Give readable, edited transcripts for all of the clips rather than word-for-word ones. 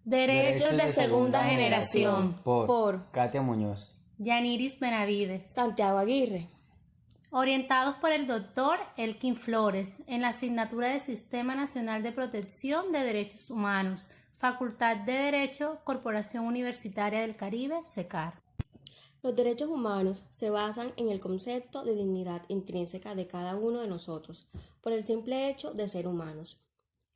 Derechos de segunda generación por Katia Muñoz. Yaniris Benavides, Santiago Aguirre. orientados por el doctor Elkin Flores en la asignatura de Sistema Nacional de Protección de Derechos Humanos, Facultad de Derecho, Corporación Universitaria del Caribe, SECAR. Los derechos humanos se basan en el concepto de dignidad intrínseca de cada uno de nosotros, por el simple hecho de ser humanos.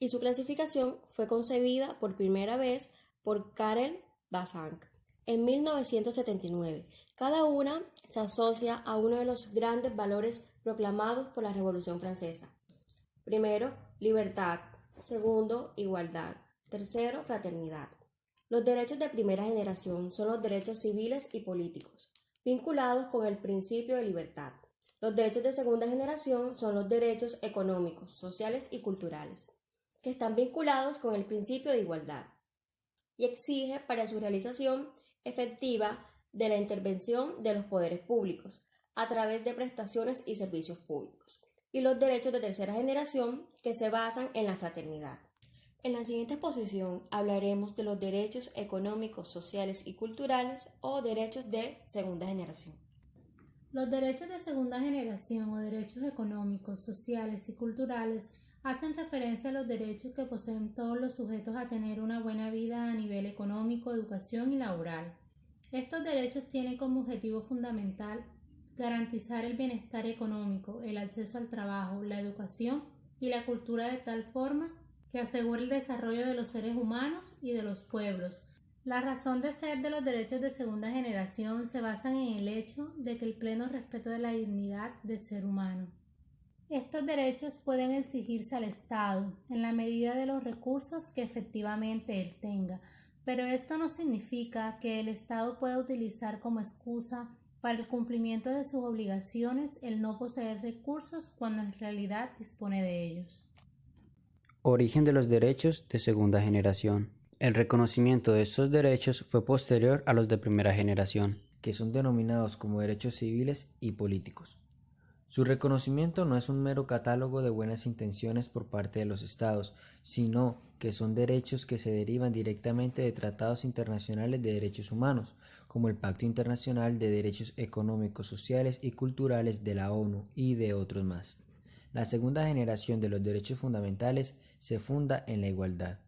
Y su clasificación fue concebida por primera vez por Karel Basanc en 1979. Cada una se asocia a uno de los grandes valores proclamados por la Revolución Francesa. Primero, libertad. Segundo, igualdad. Tercero, fraternidad. Los derechos de primera generación son los derechos civiles y políticos, vinculados con el principio de libertad. Los derechos de segunda generación son los derechos económicos, sociales y culturales, que están vinculados con el principio de igualdad y exige para su realización efectiva de la intervención de los poderes públicos a través de prestaciones y servicios públicos. Y los derechos de tercera generación que se basan en la fraternidad. En la siguiente exposición hablaremos de los derechos económicos, sociales y culturales o derechos de segunda generación. Los derechos de segunda generación o derechos económicos, sociales y culturales hacen referencia a los derechos que poseen todos los sujetos a tener una buena vida a nivel económico, educación y laboral. Estos derechos tienen como objetivo fundamental garantizar el bienestar económico, el acceso al trabajo, la educación y la cultura de tal forma que asegure el desarrollo de los seres humanos y de los pueblos. La razón de ser de los derechos de segunda generación se basan en el hecho de que el pleno respeto de la dignidad del ser humano. Estos derechos pueden exigirse al Estado en la medida de los recursos que efectivamente él tenga, pero esto no significa que el Estado pueda utilizar como excusa para el cumplimiento de sus obligaciones el no poseer recursos cuando en realidad dispone de ellos. Origen de los derechos de segunda generación. El reconocimiento de estos derechos fue posterior a los de primera generación, que son denominados como derechos civiles y políticos. Su reconocimiento no es un mero catálogo de buenas intenciones por parte de los estados, sino que son derechos que se derivan directamente de tratados internacionales de derechos humanos, como el Pacto Internacional de Derechos Económicos, Sociales y Culturales de la ONU y de otros más. La segunda generación de los derechos fundamentales se funda en la igualdad.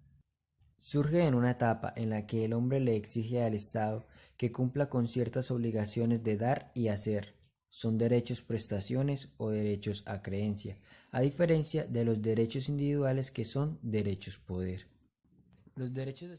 Surge en una etapa en la que el hombre le exige al Estado que cumpla con ciertas obligaciones de dar y hacer. Son derechos prestaciones o derechos a creencia, a diferencia de los derechos individuales que son derechos poder. Los derechos de